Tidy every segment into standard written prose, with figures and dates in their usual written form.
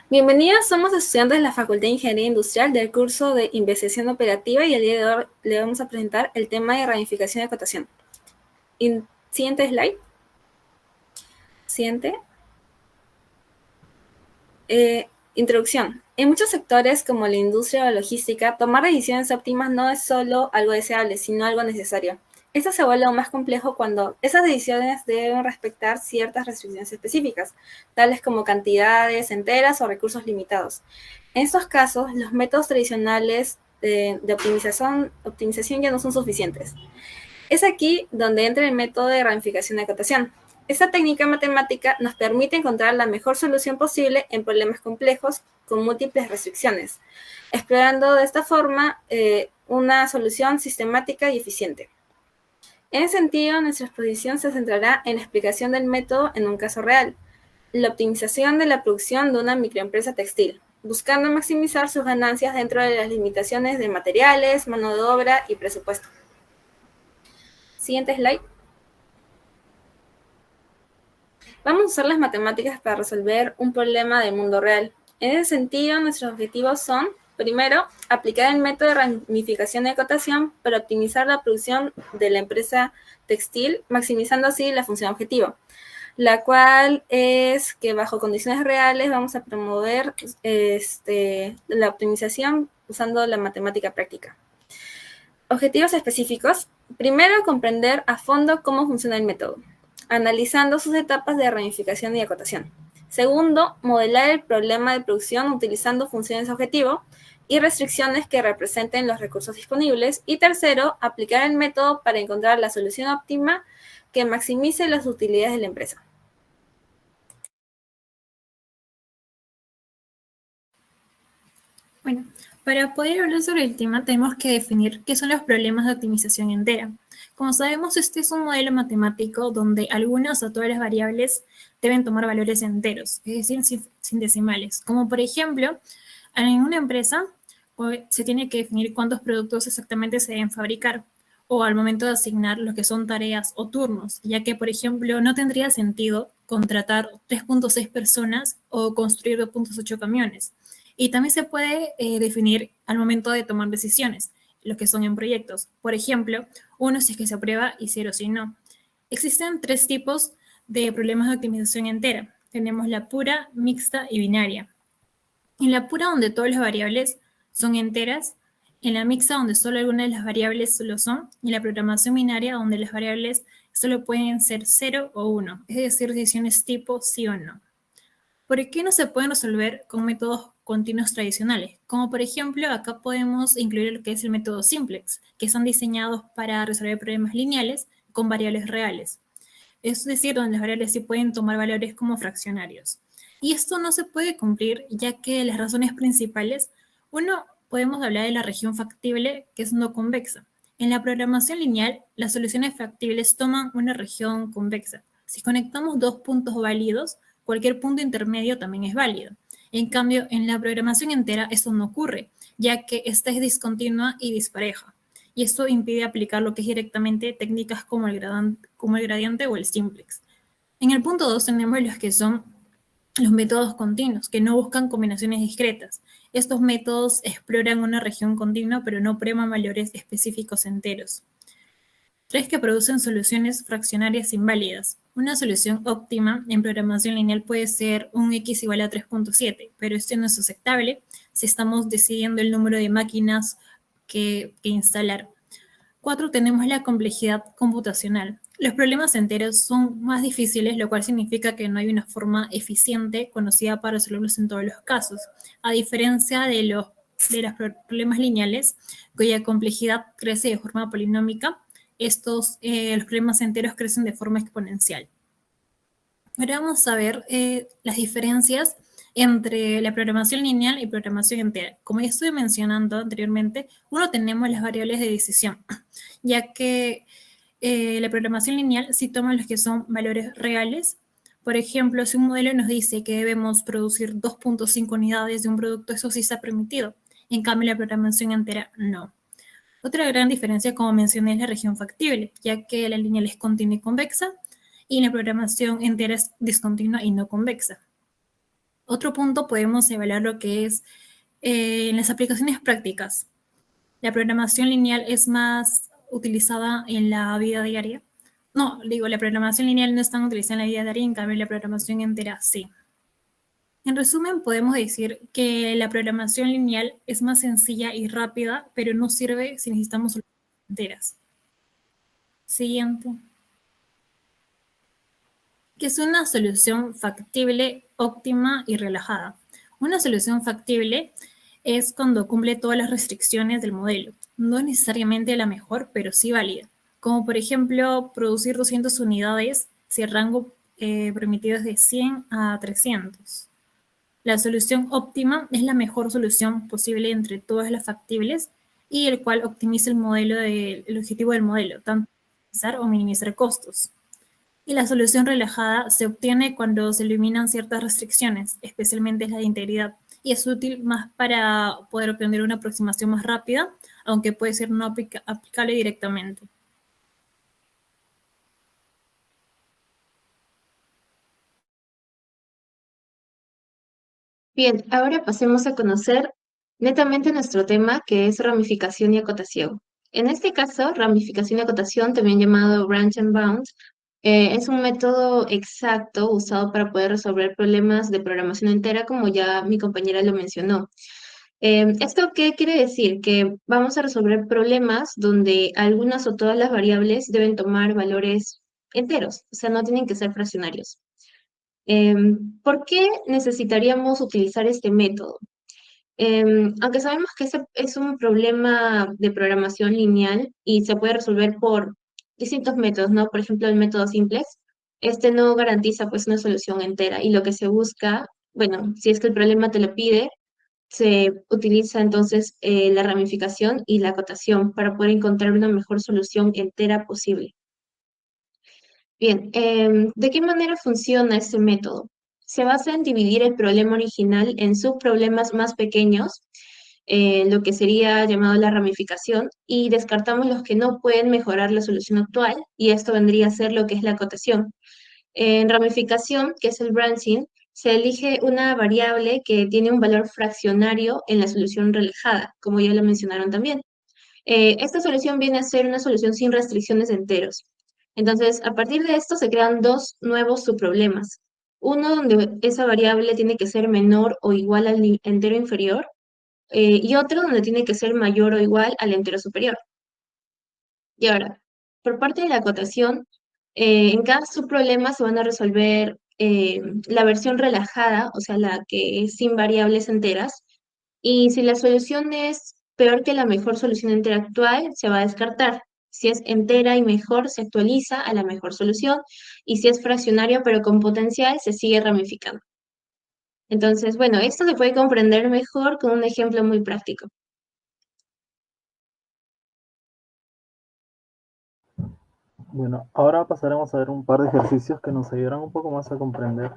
Bienvenidos, somos estudiantes de la Facultad de Ingeniería Industrial del curso de Investigación Operativa y el día de hoy le vamos a presentar el tema de ramificación y acotación. Siguiente slide. Siguiente. Introducción. En muchos sectores como la industria o la logística, tomar decisiones óptimas no es solo algo deseable, sino algo necesario. Esto se vuelve aún más complejo cuando esas decisiones deben respetar ciertas restricciones específicas, tales como cantidades enteras o recursos limitados. En estos casos, los métodos tradicionales de optimización ya no son suficientes. Es aquí donde entra el método de ramificación y acotación. Esta técnica matemática nos permite encontrar la mejor solución posible en problemas complejos con múltiples restricciones, explorando de esta forma una solución sistemática y eficiente. En ese sentido, nuestra exposición se centrará en la explicación del método en un caso real, la optimización de la producción de una microempresa textil, buscando maximizar sus ganancias dentro de las limitaciones de materiales, mano de obra y presupuesto. Siguiente slide. Vamos a usar las matemáticas para resolver un problema del mundo real. En ese sentido, nuestros objetivos son, primero, aplicar el método de ramificación y acotación para optimizar la producción de la empresa textil, maximizando así la función objetivo, la cual es que bajo condiciones reales vamos a promover la optimización usando la matemática práctica. Objetivos específicos. Primero, comprender a fondo cómo funciona el método, analizando sus etapas de ramificación y acotación. Segundo, modelar el problema de producción utilizando funciones objetivo y restricciones que representen los recursos disponibles. Y tercero, aplicar el método para encontrar la solución óptima que maximice las utilidades de la empresa. Bueno, para poder hablar sobre el tema tenemos que definir qué son los problemas de optimización entera. Como sabemos, este es un modelo matemático donde algunas o todas las variables deben tomar valores enteros, es decir, sin decimales. Como por ejemplo, en una empresa se tiene que definir cuántos productos exactamente se deben fabricar, o al momento de asignar lo que son tareas o turnos, ya que, por ejemplo, no tendría sentido contratar 3.6 personas o construir 2.8 camiones. Y también se puede definir al momento de tomar decisiones, lo que son en proyectos. Por ejemplo, 1 si es que se aprueba y 0 si no. Existen 3 tipos de problemas de optimización entera. Tenemos la pura, mixta y binaria. En la pura, donde todas las variables son enteras, en la mixta, donde solo algunas de las variables lo son, y en la programación binaria, donde las variables solo pueden ser 0 o 1, es decir, decisiones tipo sí o no. ¿Por qué no se pueden resolver con métodos continuos tradicionales? Como por ejemplo, acá podemos incluir lo que es el método simplex, que son diseñados para resolver problemas lineales con variables reales. Es decir, donde las variables sí pueden tomar valores como fraccionarios. Y esto no se puede cumplir, ya que las razones principales, uno, podemos hablar de la región factible, que es no convexa. En la programación lineal, las soluciones factibles toman una región convexa. Si conectamos dos puntos válidos, cualquier punto intermedio también es válido. En cambio, en la programación entera eso no ocurre, ya que esta es discontinua y dispareja. Y esto impide aplicar lo que es directamente técnicas como el gradiente o el simplex. En el punto 2 tenemos los que son los métodos continuos, que no buscan combinaciones discretas. Estos métodos exploran una región continua, pero no prueban valores específicos enteros. 3 que producen soluciones fraccionarias inválidas. Una solución óptima en programación lineal puede ser un x igual a 3.7, pero esto no es aceptable si estamos decidiendo el número de máquinas que instalar. 4 tenemos la complejidad computacional. Los problemas enteros son más difíciles, lo cual significa que no hay una forma eficiente conocida para resolverlos en todos los casos, a diferencia de los problemas lineales, cuya complejidad crece de forma polinómica. Los problemas enteros crecen de forma exponencial. Ahora vamos a ver las diferencias entre la programación lineal y programación entera. Como ya estuve mencionando anteriormente, uno tenemos las variables de decisión, ya que la programación lineal sí toma los que son valores reales. Por ejemplo, si un modelo nos dice que debemos producir 2.5 unidades de un producto, eso sí está permitido. En cambio, la programación entera no. Otra gran diferencia, como mencioné, es la región factible, ya que la lineal es continua y convexa, y la programación entera es discontinua y no convexa. otro punto podemos evaluar lo que es en las aplicaciones prácticas. La programación lineal es más utilizada en la vida diaria. No, digo, la programación lineal no es tan utilizada en la vida diaria, en cambio la programación entera sí. En resumen, podemos decir que la programación lineal es más sencilla y rápida, pero no sirve si necesitamos soluciones enteras. Siguiente. ¿Qué es una solución factible, óptima y relajada? Una solución factible es cuando cumple todas las restricciones del modelo. No es necesariamente la mejor, pero sí válida. Como por ejemplo, producir 200 unidades si el rango permitido es de 100 a 300. La solución óptima es la mejor solución posible entre todas las factibles y el cual optimiza el objetivo del modelo, tanto minimizar o minimizar costos. Y la solución relajada se obtiene cuando se eliminan ciertas restricciones, especialmente la de integridad, y es útil más para poder obtener una aproximación más rápida, aunque puede ser no aplicable directamente. Bien, ahora pasemos a conocer netamente nuestro tema, que es ramificación y acotación. En este caso, ramificación y acotación, también llamado branch and bound, es un método exacto usado para poder resolver problemas de programación entera, como ya mi compañera lo mencionó. ¿Esto qué quiere decir? Que vamos a resolver problemas donde algunas o todas las variables deben tomar valores enteros, o sea, no tienen que ser fraccionarios. ¿Por qué necesitaríamos utilizar este método? Aunque sabemos que ese es un problema de programación lineal y se puede resolver por distintos métodos, ¿no? Por ejemplo, el método simplex, este no garantiza pues una solución entera y lo que se busca, bueno, si es que el problema te lo pide, se utiliza entonces la ramificación y la acotación para poder encontrar una mejor solución entera posible. Bien, ¿de qué manera funciona este método? Se basa en dividir el problema original en subproblemas más pequeños, lo que sería llamado la ramificación, y descartamos los que no pueden mejorar la solución actual, y esto vendría a ser lo que es la acotación. En ramificación, que es el branching, se elige una variable que tiene un valor fraccionario en la solución relajada, como ya lo mencionaron también. Esta solución viene a ser una solución sin restricciones de enteros. Entonces, a partir de esto se crean dos nuevos subproblemas. Uno donde esa variable tiene que ser menor o igual al entero inferior, y otro donde tiene que ser mayor o igual al entero superior. Y ahora, por parte de la acotación, en cada subproblema se van a resolver la versión relajada, o sea, la que es sin variables enteras, y si la solución es peor que la mejor solución entera actual, se va a descartar. Si es entera y mejor, se actualiza a la mejor solución, y si es fraccionario pero con potencial, se sigue ramificando. Entonces, bueno, esto se puede comprender mejor con un ejemplo muy práctico. Bueno, ahora pasaremos a ver un par de ejercicios que nos ayudarán un poco más a comprender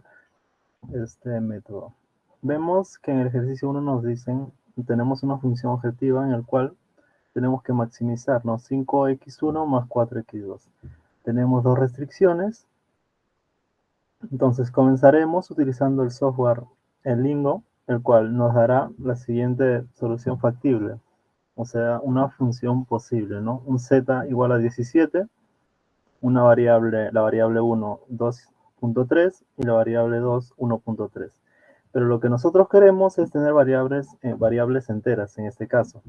este método. Vemos que en el ejercicio 1 nos dicen, tenemos una función objetiva en el cual tenemos que maximizar, ¿no? 5x1 más 4x2. Tenemos dos restricciones, entonces comenzaremos utilizando el software el Lingo, el cual nos dará la siguiente solución factible, o sea, una función posible, ¿no? Un z igual a 17, una variable, la variable 1, 2.3 y la variable 2, 1.3. Pero lo que nosotros queremos es tener variables enteras en este caso.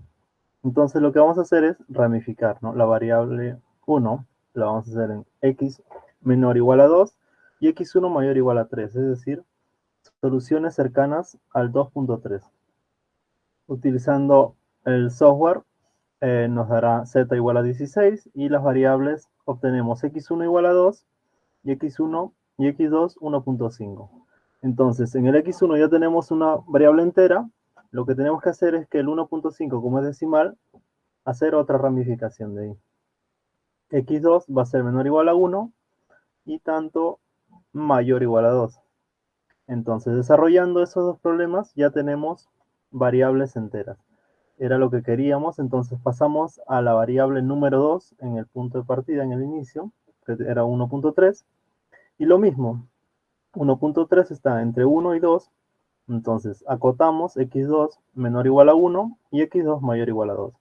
Entonces lo que vamos a hacer es ramificar, ¿no? La variable 1 la vamos a hacer en x menor o igual a 2 y x1 mayor o igual a 3, es decir, soluciones cercanas al 2.3. Utilizando el software nos dará z igual a 16 y las variables obtenemos x1 igual a 2 y x1 y x2 1.5. Entonces en el x1 ya tenemos una variable entera, lo que tenemos que hacer es que el 1.5 como es decimal, hacer otra ramificación de ahí. x2 va a ser menor o igual a 1 y tanto mayor o igual a 2. Entonces desarrollando esos dos problemas ya tenemos variables enteras. Era lo que queríamos, entonces pasamos a la variable número 2 en el punto de partida, en el inicio, que era 1.3, y lo mismo, 1.3 está entre 1 y 2, Entonces, acotamos x2 menor o igual a 1 y x2 mayor o igual a 2.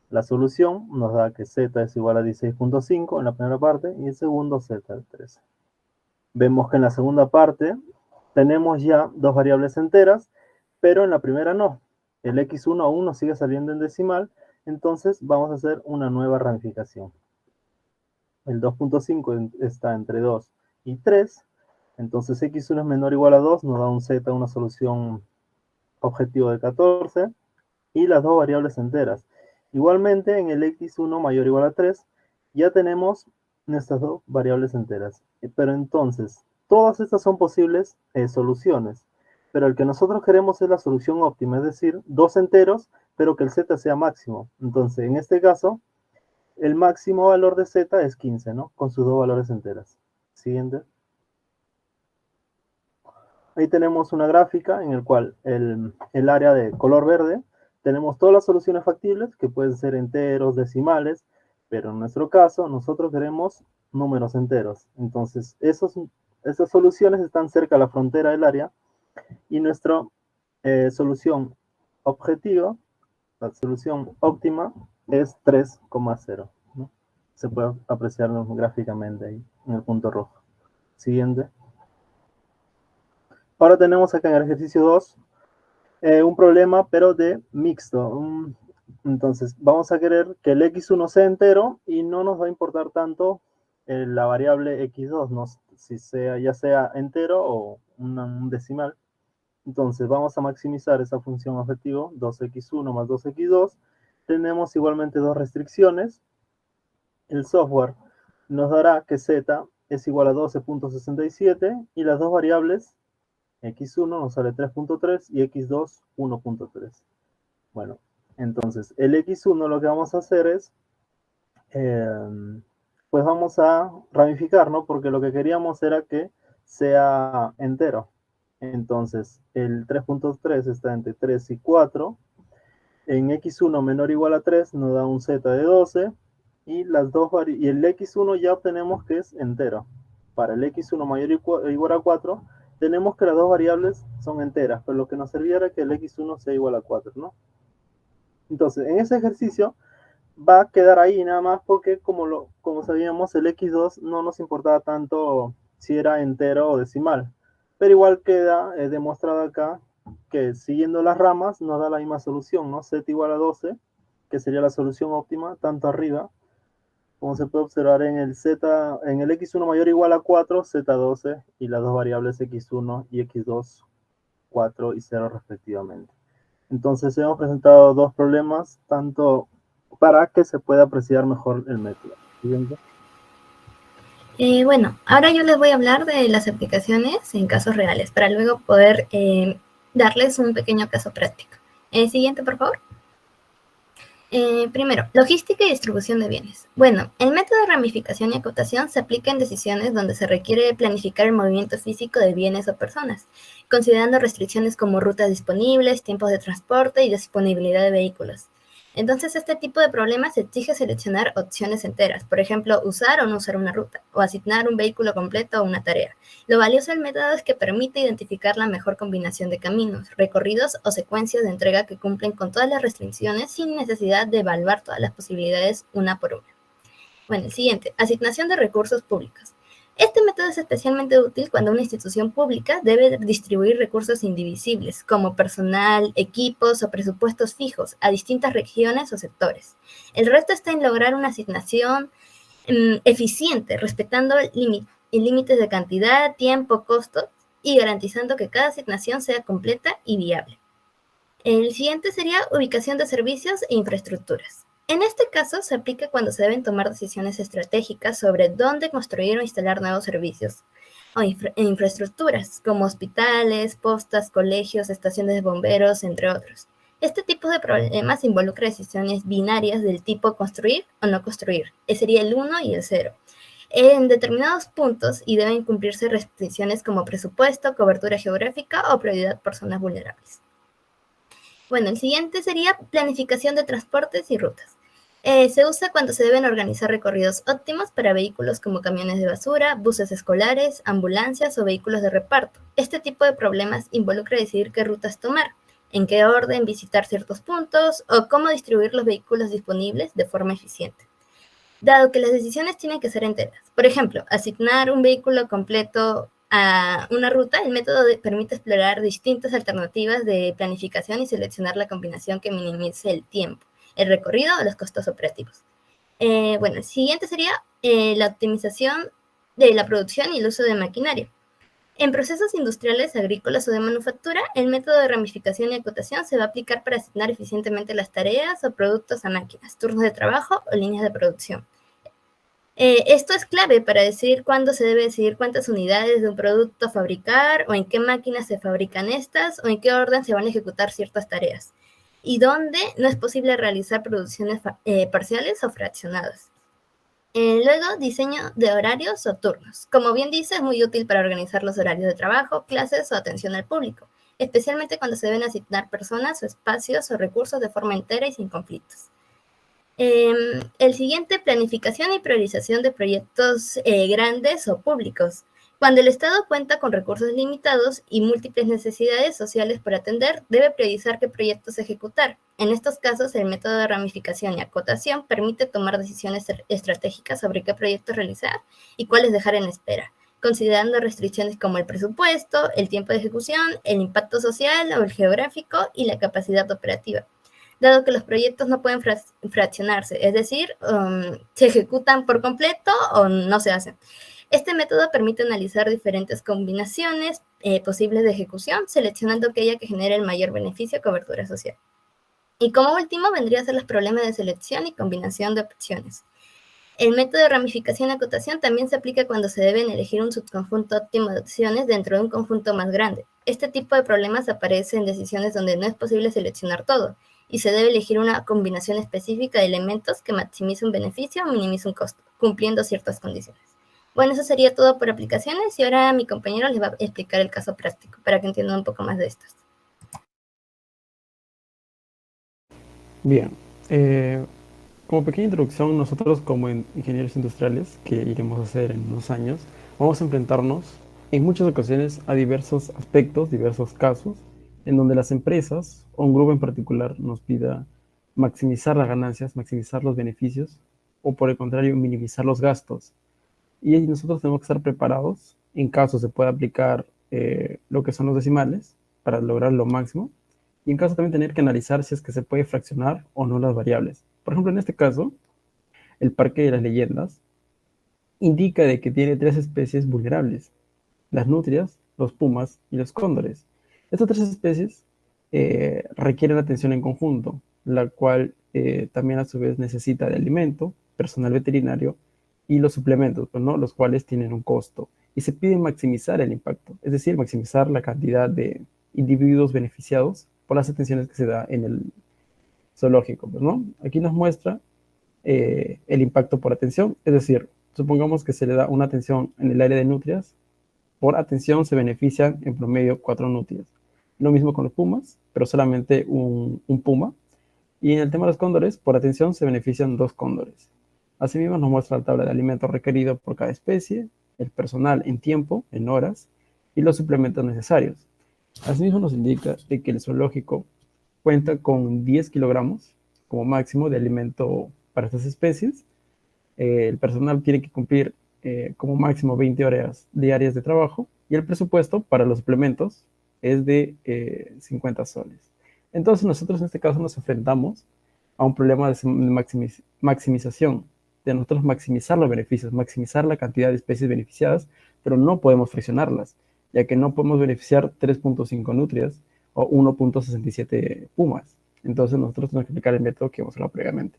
La solución nos da que z es igual a 16.5 en la primera parte y en segundo z es 13. Vemos que en la segunda parte tenemos ya dos variables enteras, pero en la primera no. El x1 aún nos sigue saliendo en decimal, entonces vamos a hacer una nueva ramificación. El 2.5 está entre 2 y 3, entonces x1 es menor o igual a 2, nos da un z, una solución objetivo de 14, y las dos variables enteras. Igualmente, en el x1 mayor o igual a 3, ya tenemos nuestras dos variables enteras. Pero entonces, todas estas son posibles soluciones. Pero el que nosotros queremos es la solución óptima, es decir, dos enteros, pero que el z sea máximo. Entonces, en este caso, el máximo valor de z es 15, ¿no? Con sus dos valores enteras. Siguiente. Ahí tenemos una gráfica en el cual el área de color verde tenemos todas las soluciones factibles, que pueden ser enteros, decimales, pero en nuestro caso nosotros queremos números enteros. Entonces, esas soluciones están cerca de la frontera del área y nuestra solución objetiva, la solución óptima, es 3,0, ¿no? Se puede apreciar gráficamente ahí en el punto rojo. Siguiente. Ahora tenemos acá en el ejercicio 2 un problema, pero de mixto. Entonces, vamos a querer que el x1 sea entero y no nos va a importar tanto la variable x2, ¿no? Si ya sea entero o un decimal. Entonces, vamos a maximizar esa función objetivo, 2x1 más 2x2. Tenemos igualmente dos restricciones. El software nos dará que z es igual a 12.67 y las dos variables x1 nos sale 3.3 y x2 1.3. Bueno, entonces el x1 lo que vamos a hacer es, pues vamos a ramificar, ¿no? Porque lo que queríamos era que sea entero. Entonces el 3.3 está entre 3 y 4. En x1 menor o igual a 3 nos da un z de 12 y, y el x1 ya obtenemos que es entero. Para el x1 mayor o igual a 4 tenemos que las dos variables son enteras, pero lo que nos servía era que el x1 sea igual a 4, ¿no? Entonces, en ese ejercicio va a quedar ahí nada más porque como sabíamos, el x2 no nos importaba tanto si era entero o decimal. Pero igual queda demostrado acá que siguiendo las ramas nos da la misma solución, ¿no? Z igual a 12, que sería la solución óptima, tanto arriba, como se puede observar en el x1 mayor o igual a 4, z12, y las dos variables x1 y x2, 4 y 0 respectivamente. Entonces hemos presentado dos problemas, tanto para que se pueda apreciar mejor el método. ¿Siguiente? Bueno, ahora yo les voy a hablar de las aplicaciones en casos reales, para luego poder darles un pequeño caso práctico. Siguiente, por favor. Primero, logística y distribución de bienes. Bueno, el método de ramificación y acotación se aplica en decisiones donde se requiere planificar el movimiento físico de bienes o personas, considerando restricciones como rutas disponibles, tiempos de transporte y disponibilidad de vehículos. Entonces, este tipo de problemas exige seleccionar opciones enteras, por ejemplo, usar o no usar una ruta, o asignar un vehículo completo a una tarea. Lo valioso del método es que permite identificar la mejor combinación de caminos, recorridos o secuencias de entrega que cumplen con todas las restricciones sin necesidad de evaluar todas las posibilidades una por una. Bueno, el siguiente, asignación de recursos públicos. Este método es especialmente útil cuando una institución pública debe distribuir recursos indivisibles, como personal, equipos o presupuestos fijos, a distintas regiones o sectores. El reto está en lograr una asignación eficiente, respetando límites de cantidad, tiempo, costo, y garantizando que cada asignación sea completa y viable. El siguiente sería ubicación de servicios e infraestructuras. En este caso, se aplica cuando se deben tomar decisiones estratégicas sobre dónde construir o instalar nuevos servicios o infraestructuras, como hospitales, postas, colegios, estaciones de bomberos, entre otros. Este tipo de problemas involucra decisiones binarias del tipo construir o no construir. Sería el 1 y el 0. En determinados puntos y deben cumplirse restricciones como presupuesto, cobertura geográfica o prioridad por zonas vulnerables. Bueno, el siguiente sería planificación de transportes y rutas. Se usa cuando se deben organizar recorridos óptimos para vehículos como camiones de basura, buses escolares, ambulancias o vehículos de reparto. Este tipo de problemas involucra decidir qué rutas tomar, en qué orden visitar ciertos puntos o cómo distribuir los vehículos disponibles de forma eficiente. Dado que las decisiones tienen que ser enteras, por ejemplo, asignar un vehículo completo a una ruta, el método permite explorar distintas alternativas de planificación y seleccionar la combinación que minimice el tiempo, el recorrido o los costos operativos. Bueno, el siguiente sería la optimización de la producción y el uso de maquinaria. En procesos industriales, agrícolas o de manufactura, el método de ramificación y acotación se va a aplicar para asignar eficientemente las tareas o productos a máquinas, turnos de trabajo o líneas de producción. Esto es clave para decidir cuándo se debe decidir cuántas unidades de un producto fabricar o en qué máquinas se fabrican estas o en qué orden se van a ejecutar ciertas tareas y dónde no es posible realizar producciones parciales o fraccionadas. Luego, diseño de horarios o turnos. Como bien dice, es muy útil para organizar los horarios de trabajo, clases o atención al público, especialmente cuando se deben asignar personas o espacios o recursos de forma entera y sin conflictos. El siguiente, planificación y priorización de proyectos grandes o públicos. Cuando el Estado cuenta con recursos limitados y múltiples necesidades sociales por atender, debe priorizar qué proyectos ejecutar. En estos casos, el método de ramificación y acotación permite tomar decisiones estratégicas sobre qué proyectos realizar y cuáles dejar en espera, considerando restricciones como el presupuesto, el tiempo de ejecución, el impacto social o el geográfico y la capacidad operativa. Dado que los proyectos no pueden fraccionarse, es decir, se ejecutan por completo o no se hacen. Este método permite analizar diferentes combinaciones posibles de ejecución, seleccionando aquella que genere el mayor beneficio o cobertura social. Y como último, vendría a ser los problemas de selección y combinación de opciones. El método de ramificación y acotación también se aplica cuando se deben elegir un subconjunto óptimo de opciones dentro de un conjunto más grande. Este tipo de problemas aparece en decisiones donde no es posible seleccionar todo, y se debe elegir una combinación específica de elementos que maximice un beneficio o minimice un costo, cumpliendo ciertas condiciones. Bueno, eso sería todo por aplicaciones y ahora mi compañero les va a explicar el caso práctico para que entiendan un poco más de estas. Bien, como pequeña introducción, nosotros como ingenieros industriales, que iremos a hacer en unos años, vamos a enfrentarnos en muchas ocasiones a diversos aspectos, diversos casos, en donde las empresas o un grupo en particular nos pida maximizar las ganancias, maximizar los beneficios, o por el contrario, minimizar los gastos. Y nosotros tenemos que estar preparados en caso se pueda aplicar lo que son los decimales para lograr lo máximo, y en caso también tener que analizar si es que se puede fraccionar o no las variables. Por ejemplo, en este caso, el Parque de las Leyendas indica de que tiene 3 especies vulnerables: las nutrias, los pumas y los cóndores. Estas 3 especies requieren atención en conjunto, la cual también a su vez necesita de alimento, personal veterinario y los suplementos, pues, ¿no? Los cuales tienen un costo. Y se pide maximizar el impacto, es decir, maximizar la cantidad de individuos beneficiados por las atenciones que se da en el zoológico, pues, ¿no? Aquí nos muestra el impacto por atención, es decir, supongamos que se le da una atención en el área de nutrias. Por atención se benefician en promedio 4 nutrias. Lo mismo con los pumas, pero solamente un puma. Y en el tema de los cóndores, por atención se benefician 2 cóndores. Asimismo nos muestra la tabla de alimentos requeridos por cada especie, el personal en tiempo, en horas, y los suplementos necesarios. Asimismo nos indica de que el zoológico cuenta con 10 kilogramos como máximo de alimento para estas especies. El personal tiene que cumplir como máximo 20 horas diarias de trabajo, y el presupuesto para los suplementos es de 50 soles. Entonces nosotros en este caso nos enfrentamos a un problema de maximización, de nosotros maximizar los beneficios, maximizar la cantidad de especies beneficiadas, pero no podemos fraccionarlas, ya que no podemos beneficiar 3.5 nutrias o 1.67 pumas. Entonces nosotros tenemos que aplicar el método que hemos hablado previamente.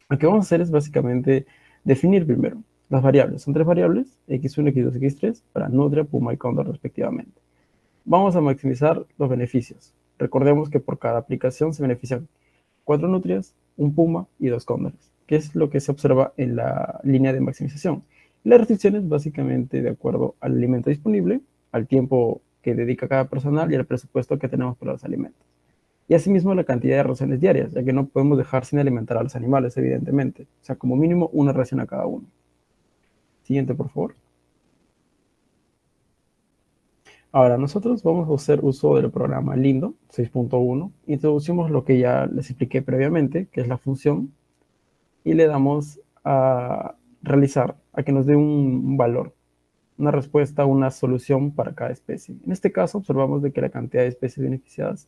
Lo que vamos a hacer es básicamente definir primero las variables. Son 3 variables, x1, x2, x3, para nutria, puma y cóndor respectivamente. Vamos a maximizar los beneficios. Recordemos que por cada aplicación se benefician 4 nutrias, un puma y 2 cóndores, que es lo que se observa en la línea de maximización. Las restricciones básicamente de acuerdo al alimento disponible, al tiempo que dedica cada personal y al presupuesto que tenemos para los alimentos. Y asimismo la cantidad de raciones diarias, ya que no podemos dejar sin alimentar a los animales, evidentemente. O sea, como mínimo una ración a cada uno. Siguiente, por favor. Ahora, nosotros vamos a hacer uso del programa Lindo 6.1. Introducimos lo que ya les expliqué previamente, que es la función, y le damos a realizar, a que nos dé un valor, una respuesta, una solución para cada especie. En este caso, observamos de que la cantidad de especies beneficiadas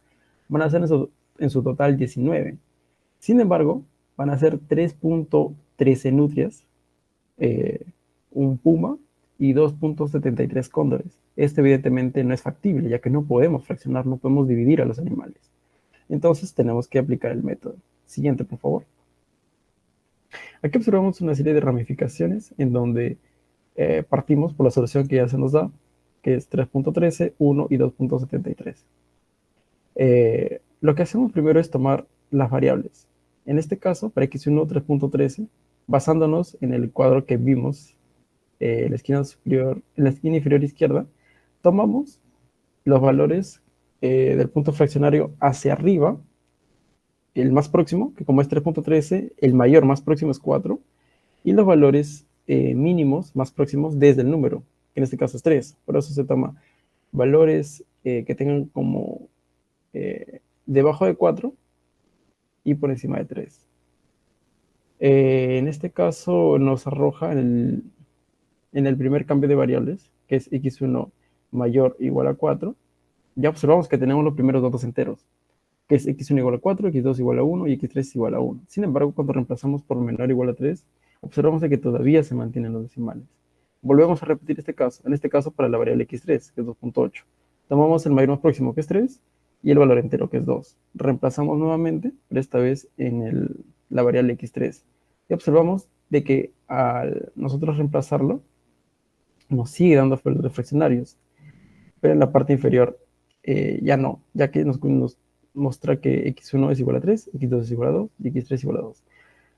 van a ser en su total 19. Sin embargo, van a ser 3.13 nutrias, un puma y 2.73 cóndores. Esto evidentemente no es factible, ya que no podemos fraccionar, no podemos dividir a los animales. Entonces tenemos que aplicar el método. Siguiente, por favor. Aquí observamos una serie de ramificaciones en donde partimos por la solución que ya se nos da, que es 3.13, 1 y 2.73. Lo que hacemos primero es tomar las variables. En este caso, para x1 3.13, basándonos en el cuadro que vimos en la esquina inferior izquierda, tomamos los valores del punto fraccionario hacia arriba, el más próximo, que como es 3.13, el mayor más próximo es 4, y los valores mínimos más próximos desde el número, que en este caso es 3. Por eso se toma valores que tengan como debajo de 4 y por encima de 3. En este caso nos arroja en el primer cambio de variables, que es x1 mayor o igual a 4, ya observamos que tenemos los primeros datos enteros, que es x1 igual a 4, x2 igual a 1 y x3 igual a 1. Sin embargo, cuando reemplazamos por menor o igual a 3, observamos de que todavía se mantienen los decimales. Volvemos a repetir este caso, en este caso para la variable x3, que es 2.8. Tomamos el mayor más próximo, que es 3, y el valor entero, que es 2. Reemplazamos nuevamente, pero esta vez en la variable x3. Y observamos de que al nosotros reemplazarlo, nos sigue dando valores fraccionarios, pero en la parte inferior ya no, ya que nos muestra que x1 es igual a 3, x2 es igual a 2 y x3 es igual a 2.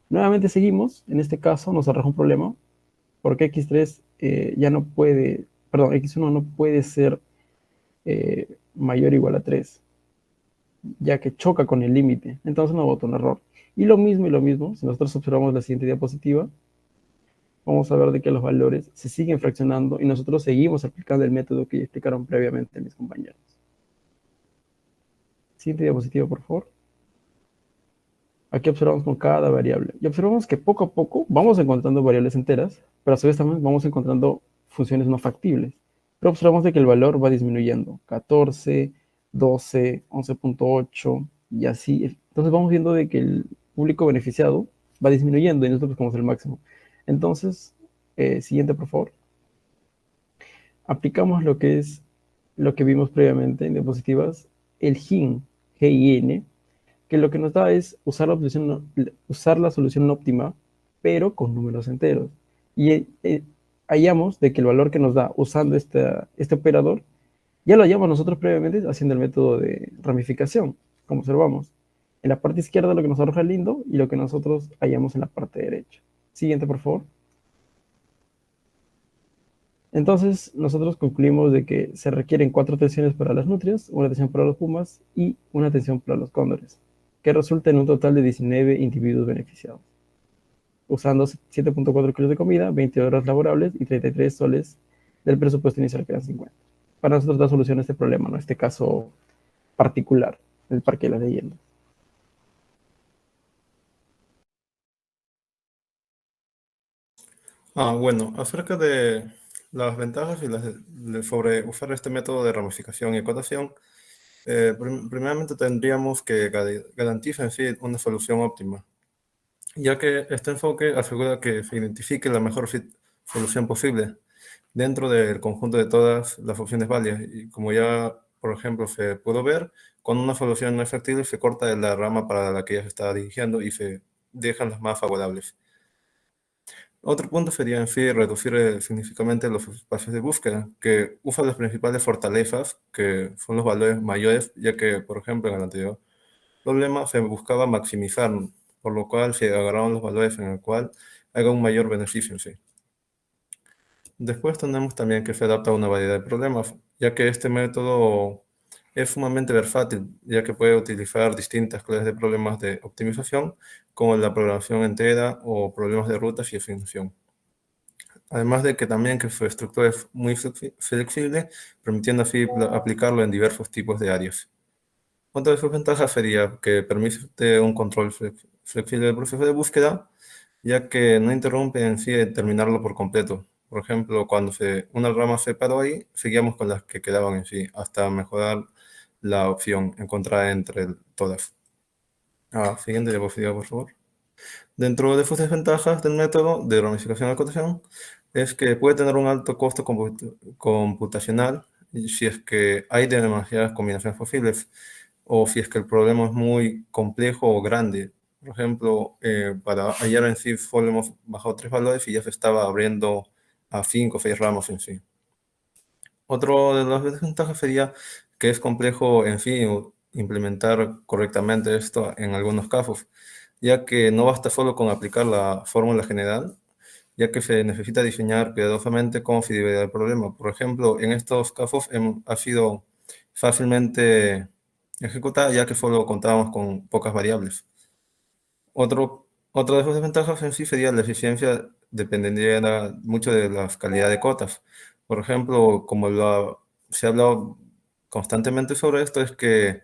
Nuevamente seguimos, en este caso nos arroja un problema, porque x3 ya no puede, perdón, x1 no puede ser mayor o igual a 3, ya que choca con el límite, entonces nos bota un error. Y lo mismo, si nosotros observamos la siguiente diapositiva, vamos a ver de que los valores se siguen fraccionando y nosotros seguimos aplicando el método que ya explicaron previamente mis compañeros. Siguiente diapositiva, por favor. Aquí observamos con cada variable. Y observamos que poco a poco vamos encontrando variables enteras, pero a su vez también vamos encontrando funciones no factibles. Pero observamos de que el valor va disminuyendo. 14, 12, 11.8 y así. Entonces vamos viendo de que el público beneficiado va disminuyendo y nosotros buscamos el máximo. Entonces, siguiente, por favor. Aplicamos lo que vimos previamente en diapositivas, el GIN, G-I-N, que lo que nos da es usar la solución óptima, pero con números enteros. Y hallamos de que el valor que nos da usando este operador, ya lo hallamos nosotros previamente haciendo el método de ramificación, como observamos. En la parte izquierda lo que nos arroja el lindo y lo que nosotros hallamos en la parte derecha. Siguiente, por favor. Entonces, nosotros concluimos de que se requieren 4 atenciones para las nutrias, una atención para los pumas y una atención para los cóndores, que resulta en un total de 19 individuos beneficiados, usando 7.4 kilos de comida, 20 horas laborables y 33 soles del presupuesto inicial, que eran 50. Para nosotros da solución a este problema, ¿no? Este caso particular del Parque de las Leyendas. Bueno, acerca de las ventajas y sobre usar este método de ramificación y acotación, primeramente tendríamos que garantizar en sí una solución óptima, ya que este enfoque asegura que se identifique la mejor solución posible dentro del conjunto de todas las opciones válidas. Y como ya, por ejemplo, se pudo ver, cuando una solución no es factible, se corta de la rama para la que ya se está dirigiendo y se dejan las más favorables. Otro punto sería en sí reducir significativamente los espacios de búsqueda, que usa las principales fortalezas, que son los valores mayores, ya que, por ejemplo, en el anterior problema se buscaba maximizar, por lo cual se agarraron los valores en el cual haga un mayor beneficio en sí. Después tenemos también que se adapta a una variedad de problemas, ya que este método es sumamente versátil, ya que puede utilizar distintas clases de problemas de optimización, como la programación entera o problemas de rutas y asignación. Además de que también que su estructura es muy flexible, permitiendo así aplicarlo en diversos tipos de áreas. Otra de sus ventajas sería que permite un control flexible del proceso de búsqueda, ya que no interrumpe en sí terminarlo por completo. Por ejemplo, cuando una rama se paró ahí, seguíamos con las que quedaban en sí, hasta mejorar la opción encontrada entre todas. Siguiente diapositiva, por favor. Dentro de sus desventajas del método de ramificación de acotación es que puede tener un alto costo computacional si es que hay demasiadas combinaciones posibles o si es que el problema es muy complejo o grande. Por ejemplo, para hallar en sí solo hemos bajado 3 valores y ya se estaba abriendo a 5 o 6 ramos en sí. Otro de las desventajas sería que es complejo en sí implementar correctamente esto en algunos casos, ya que no basta solo con aplicar la fórmula general, ya que se necesita diseñar cuidadosamente cómo se divide el problema. Por ejemplo, en estos casos ha sido fácilmente ejecutada, ya que solo contábamos con pocas variables. Otra de sus desventajas en sí sería la eficiencia, dependería mucho de la calidad de cotas. Por ejemplo, como se ha hablado constantemente sobre esto, es que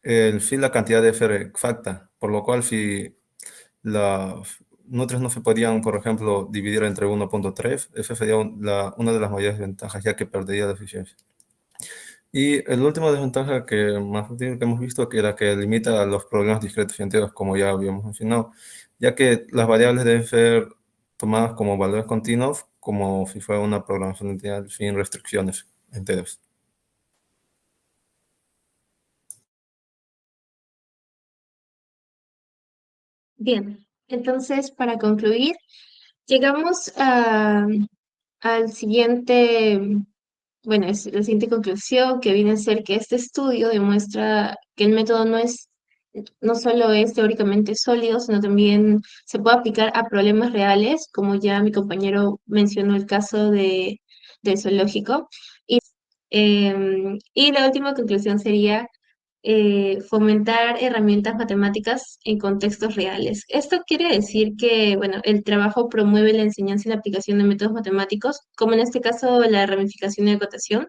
sí la cantidad debe ser exacta, por lo cual si las nutrias no se podían, por ejemplo, dividir entre 1.3, esa sería una de las mayores ventajas, ya que perdería la eficiencia. Y el último desventaja más útil que hemos visto que era que limita los problemas discretos y enteros, como ya habíamos mencionado, ya que las variables deben ser tomadas como valores continuos, como si fuera una programación integral sin restricciones enteras. Bien, entonces para concluir, llegamos al siguiente, bueno, es la siguiente conclusión que viene a ser que este estudio demuestra que el método no solo es teóricamente sólido, sino también se puede aplicar a problemas reales, como ya mi compañero mencionó el caso del zoológico. Y la última conclusión sería fomentar herramientas matemáticas en contextos reales. Esto quiere decir que, bueno, el trabajo promueve la enseñanza y la aplicación de métodos matemáticos, como en este caso la ramificación y acotación,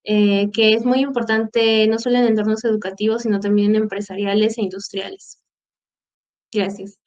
que es muy importante no solo en entornos educativos, sino también empresariales e industriales. Gracias.